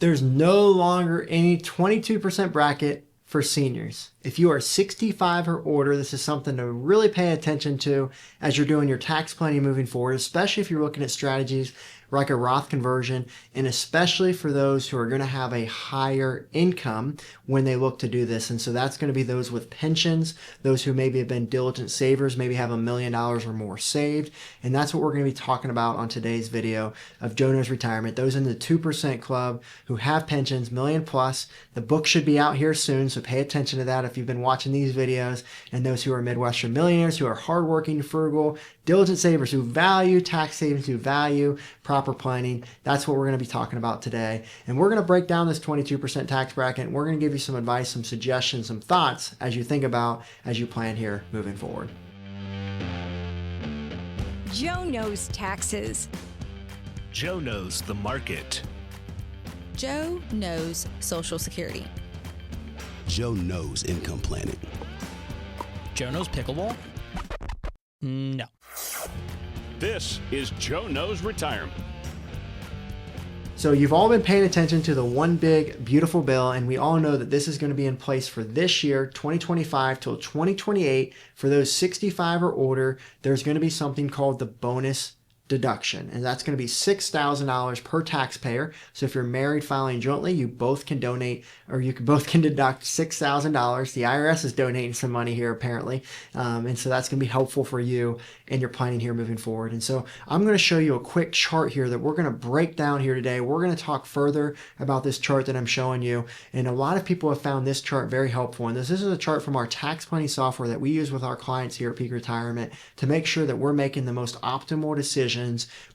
There's no longer any 22% bracket for seniors. If you are 65 or older, this is something to really pay attention to as you're doing your tax planning moving forward, especially if you're looking at strategies like a Roth conversion, and especially for those who are going to have a higher income when they look to do this. And so that's going to be those with pensions, those who maybe have been diligent savers, maybe have $1 million or more saved. And that's what we're going to be talking about on today's video of Joe Knows Retirement. Those in the 2% club who have pensions, million plus. The book should be out here soon, so pay attention to that if you've been watching these videos. And those who are Midwestern millionaires, who are hardworking, frugal, diligent savers, who value tax savings, who value proper planning. That's what we're going to be talking about today. And we're going to break down this 22% tax bracket. And we're going to give you some advice, some suggestions, some thoughts as you think about, as you plan here moving forward. Joe knows taxes. Joe knows the market. Joe knows Social Security. Joe knows income planning. Joe knows pickleball? No. This is Joe Knows Retirement. So you've all been paying attention to the one big beautiful bill, and we all know that this is going to be in place for this year, 2025 till 2028. For those 65 or older, there's going to be something called the bonus deduction, and that's going to be $6,000 per taxpayer. So if you're married filing jointly, you both can donate, or you both can deduct $6,000. The IRS is donating some money here apparently, and so that's going to be helpful for you and your planning here moving forward. And so I'm going to show you a quick chart here that we're going to break down here today. We're going to talk further about this chart that I'm showing you, and a lot of people have found this chart very helpful. And this is a chart from our tax planning software that we use with our clients here at Peak Retirement to make sure that we're making the most optimal decision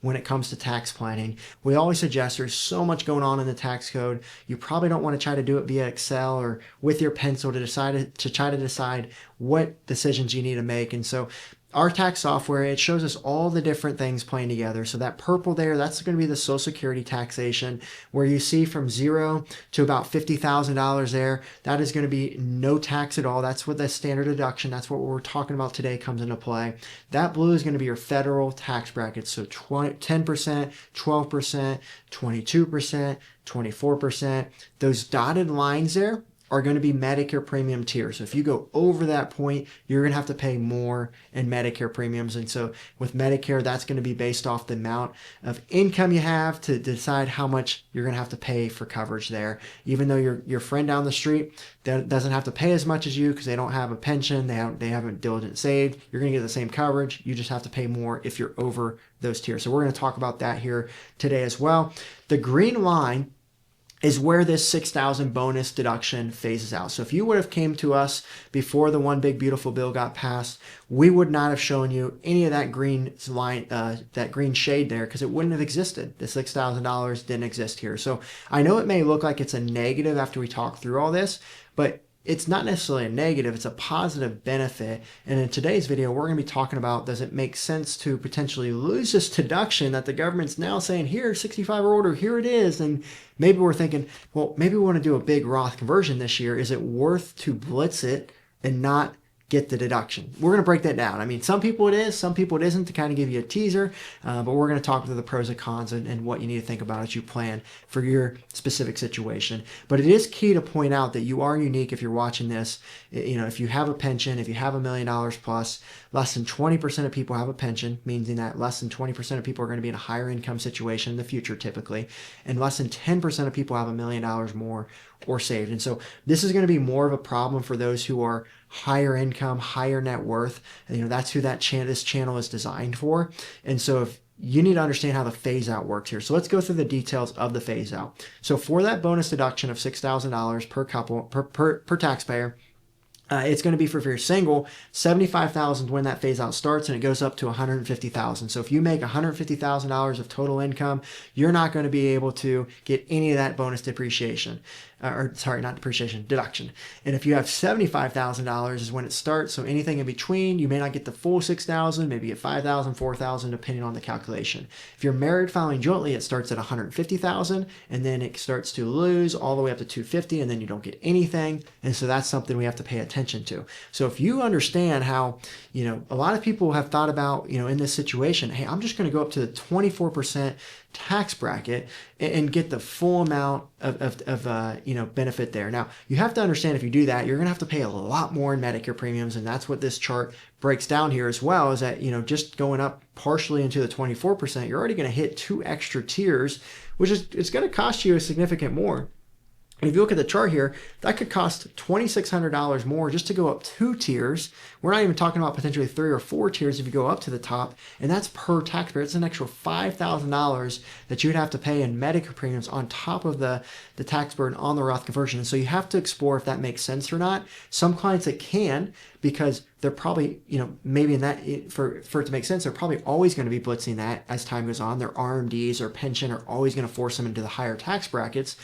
when it comes to tax planning. We always suggest there's so much going on in the tax code. You probably don't want to try to do it via Excel or with your pencil to try to decide what decisions you need to make. And so our tax software, it shows us all the different things playing together. So that purple there, that's going to be the Social Security taxation, where you see from zero to about $50,000 there. That is going to be no tax at all. That's what the standard deduction, that's what we're talking about today, comes into play. That blue is going to be your federal tax bracket. So 10%, 12%, 22%, 24%. Those dotted lines there are going to be Medicare premium tiers. So if you go over that point, you're going to have to pay more in Medicare premiums. And so with Medicare, that's going to be based off the amount of income you have to decide how much you're going to have to pay for coverage there. Even though your friend down the street that doesn't have to pay as much as you because they don't have a pension, they haven't diligent saved, you're going to get the same coverage. You just have to pay more if you're over those tiers. So we're going to talk about that here today as well. The green line is where this $6,000 bonus deduction phases out. So if you would have came to us before the one big beautiful bill got passed, we would not have shown you any of that green line, that green shade there, because it wouldn't have existed. The $6,000 didn't exist here. So I know it may look like it's a negative after we talk through all this, but it's not necessarily a negative, it's a positive benefit. And in today's video, we're going to be talking about, does it make sense to potentially lose this deduction that the government's now saying, here, 65 or older, here it is. And maybe we're thinking, well, maybe we want to do a big Roth conversion this year. Is it worth to blitz it and not get the deduction? We're going to break that down. I mean, some people it is, some people it isn't, to kind of give you a teaser, but we're going to talk through the pros and cons and what you need to think about as you plan for your specific situation. But it is key to point out that you are unique if you're watching this. You know, if you have a pension, if you have $1 million plus, less than 20% of people have a pension, meaning that less than 20% of people are going to be in a higher income situation in the future typically, and less than 10% of people have $1 million more or saved. And so this is going to be more of a problem for those who are higher income, higher net worth. And, you know, that's who this channel is designed for. And so if you need to understand how the phase out works here. So let's go through the details of the phase out. So for that bonus deduction of $6,000 per couple, per taxpayer, it's going to be for if you're single, $75,000 when that phase out starts, and it goes up to $150,000. So if you make $150,000 of total income, you're not going to be able to get any of that bonus depreciation. Not depreciation, deduction. And if you have $75,000 is when it starts. So anything in between, you may not get the full $6,000, maybe get $5,000, $4,000, depending on the calculation. If you're married filing jointly, it starts at $150,000, and then it starts to lose all the way up to $250,000, and then you don't get anything. And so that's something we have to pay attention attention to. So if you understand how, a lot of people have thought about, in this situation, hey, I'm just going to go up to the 24% tax bracket and get the full amount of benefit there. Now, you have to understand if you do that, you're going to have to pay a lot more in Medicare premiums. And that's what this chart breaks down here as well, is that, just going up partially into the 24%, you're already going to hit 2 extra tiers, which is, it's going to cost you a significant more. And if you look at the chart here, that could cost $2,600 more just to go up 2 tiers. We're not even talking about potentially 3 or 4 tiers if you go up to the top, and that's per taxpayer. It's an extra $5,000 that you'd have to pay in Medicare premiums on top of the tax burden on the Roth conversion. And so you have to explore if that makes sense or not. Some clients it can, because they're probably, maybe in that, for it to make sense, they're probably always going to be blitzing that as time goes on. Their RMDs or pension are always going to force them into the higher tax brackets.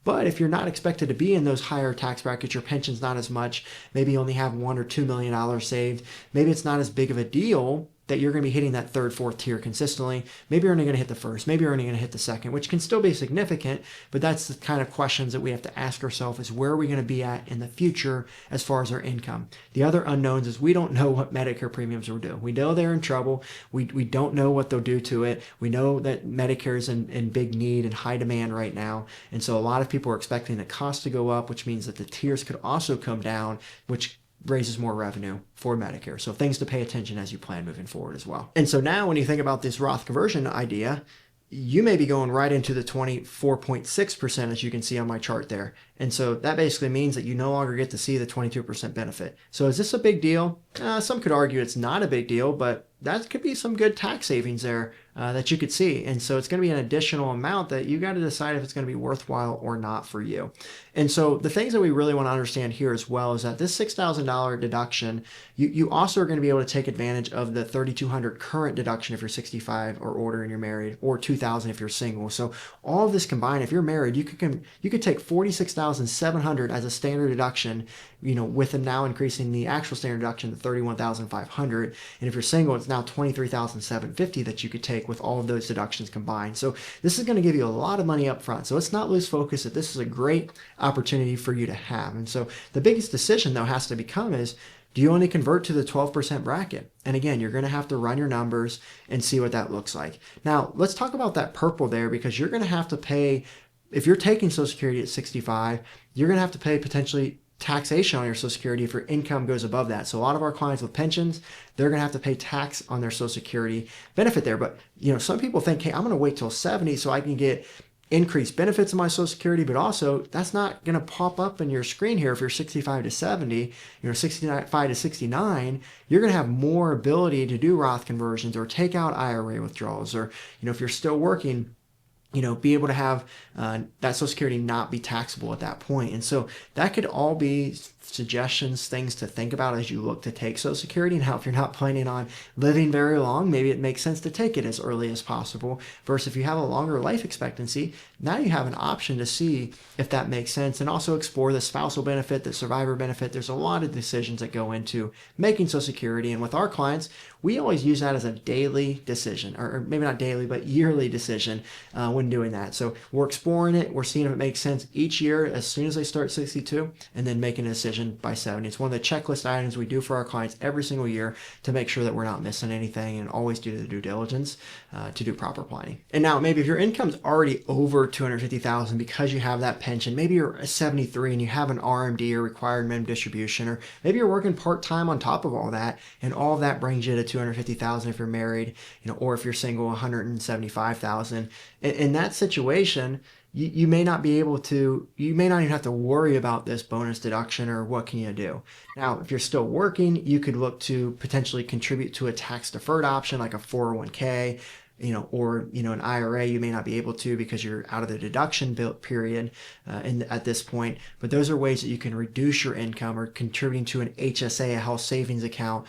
But if you're not expected to be in those higher tax brackets, your pension's not as much, maybe you only have $1 or $2 million saved, maybe it's not as big of a deal that you're going to be hitting that 3rd, 4th tier consistently. Maybe you're only going to hit the 1st, maybe you're only going to hit the 2nd, which can still be significant, but that's the kind of questions that we have to ask ourselves, is where are we going to be at in the future as far as our income? The other unknowns is we don't know what Medicare premiums will do. We know they're in trouble. We don't know what they'll do to it. We know that Medicare is in big need and high demand right now. And so a lot of people are expecting the cost to go up, which means that the tiers could also come down, which raises more revenue for Medicare. So things to pay attention as you plan moving forward as well. And so now when you think about this Roth conversion idea, you may be going right into the 24.6%, as you can see on my chart there. And so that basically means that you no longer get to see the 22% benefit. So is this a big deal? Some could argue it's not a big deal, but that could be some good tax savings there that you could see. And so it's going to be an additional amount that you got to decide if it's going to be worthwhile or not for you. And so the things that we really want to understand here as well is that this $6,000 deduction, you also are going to be able to take advantage of the $3,200 current deduction if you're 65 or older and you're married, or $2,000 if you're single. So all of this combined, if you're married, you could take $46,700 as a standard deduction, with them now increasing the actual standard deduction to $31,500. And if you're single, it's now $23,750 that you could take with all of those deductions combined. So this is going to give you a lot of money up front. So let's not lose focus that this is a great opportunity for you to have. And so the biggest decision though has to become is, do you only convert to the 12% bracket? And again, you're going to have to run your numbers and see what that looks like. Now, let's talk about that purple there, because you're going to have to pay, if you're taking Social Security at 65, you're going to have to pay potentially taxation on your Social Security if your income goes above that. So a lot of our clients with pensions, they're going to have to pay tax on their Social Security benefit there. But, some people think, hey, I'm going to wait till 70 so I can get increased benefits in my Social Security, but also that's not going to pop up in your screen here if you're 65 to 70, 65 to 69, you're going to have more ability to do Roth conversions or take out IRA withdrawals, or, if you're still working, be able to have that Social Security not be taxable at that point. And so that could all be suggestions, things to think about as you look to take Social Security. Now, if you're not planning on living very long, maybe it makes sense to take it as early as possible. Versus if you have a longer life expectancy, now you have an option to see if that makes sense, and also explore the spousal benefit, the survivor benefit. There's a lot of decisions that go into making Social Security. And with our clients, we always use that as a daily decision, or maybe not daily, but yearly decision when doing that. So we're exploring it. We're seeing if it makes sense each year as soon as they start 62, and then making a decision by 70. It's one of the checklist items we do for our clients every single year to make sure that we're not missing anything, and always do the due diligence to do proper planning. And now maybe if your income's already over $250,000 because you have that pension, maybe you're 73 and you have an RMD or required minimum distribution, or maybe you're working part-time on top of all that, and all of that brings you to $250,000 if you're married, or if you're single, $175,000. In that situation, you may not be able to, you may not even have to worry about this bonus deduction, or what can you do. Now, if you're still working, you could look to potentially contribute to a tax deferred option like a 401k, or an IRA. You may not be able to because you're out of the deduction period at this point. But those are ways that you can reduce your income, or contributing to an HSA, a health savings account.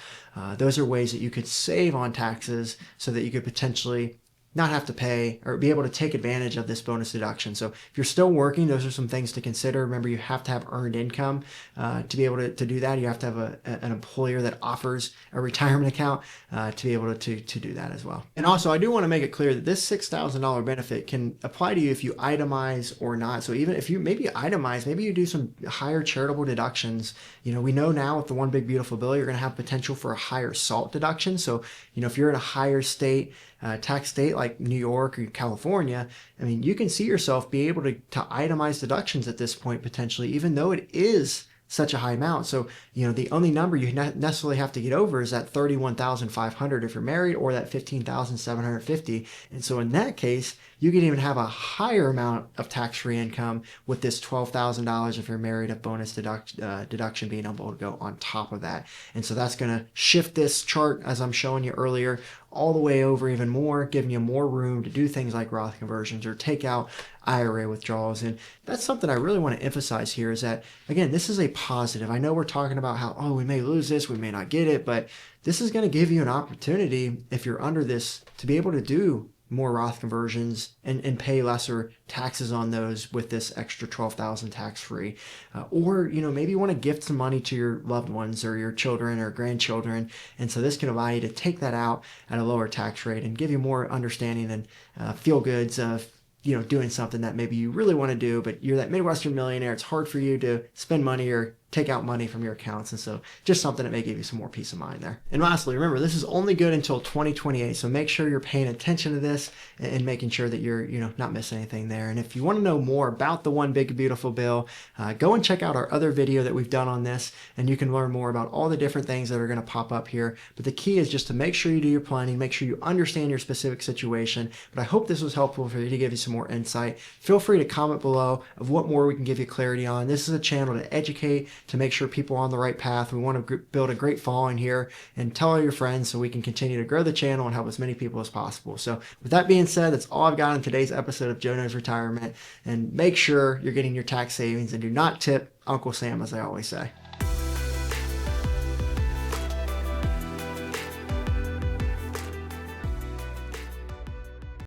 Those are ways that you could save on taxes so that you could potentially not have to pay or be able to take advantage of this bonus deduction. So if you're still working, those are some things to consider. Remember, you have to have earned income to be able to do that. You have to have an employer that offers a retirement account to be able to do that as well. And also, I do want to make it clear that this $6,000 benefit can apply to you if you itemize or not. So even if you maybe itemize, maybe you do some higher charitable deductions. We know now with the One Big Beautiful Bill, you're going to have potential for a higher SALT deduction. So, if you're in a higher state, tax state like New York or California, I mean, you can see yourself be able to itemize deductions at this point potentially, even though it is such a high amount. So, the only number you necessarily have to get over is that $31,500 if you're married, or that $15,750. And so in that case, you can even have a higher amount of tax-free income with this $12,000 if you're married, a bonus deduction being able to go on top of that. And so that's going to shift this chart, as I'm showing you earlier, all the way over even more, giving you more room to do things like Roth conversions or take out IRA withdrawals. And that's something I really want to emphasize here, is that, again, this is a positive. I know we're talking about how, we may lose this, we may not get it, but this is going to give you an opportunity, if you're under this, to be able to do more Roth conversions and pay lesser taxes on those with this extra $12,000 tax-free. Or, maybe you want to gift some money to your loved ones or your children or grandchildren. And so this can allow you to take that out at a lower tax rate and give you more understanding and feel goods of, doing something that maybe you really want to do, but you're that Midwestern millionaire. It's hard for you to spend money or take out money from your accounts. And so just something that may give you some more peace of mind there. And lastly, remember, this is only good until 2028. So make sure you're paying attention to this and making sure that you're, not missing anything there. And if you want to know more about the One Big Beautiful Bill, go and check out our other video that we've done on this, and you can learn more about all the different things that are going to pop up here. But the key is just to make sure you do your planning, make sure you understand your specific situation. But I hope this was helpful for you, to give you some more insight. Feel free to comment below of what more we can give you clarity on. This is a channel to educate, to make sure people are on the right path. We want to build a great following here, and tell all your friends so we can continue to grow the channel and help as many people as possible. So with that being said, that's all I've got in today's episode of Joe Knows Retirement. And make sure you're getting your tax savings, and do not tip Uncle Sam, as I always say.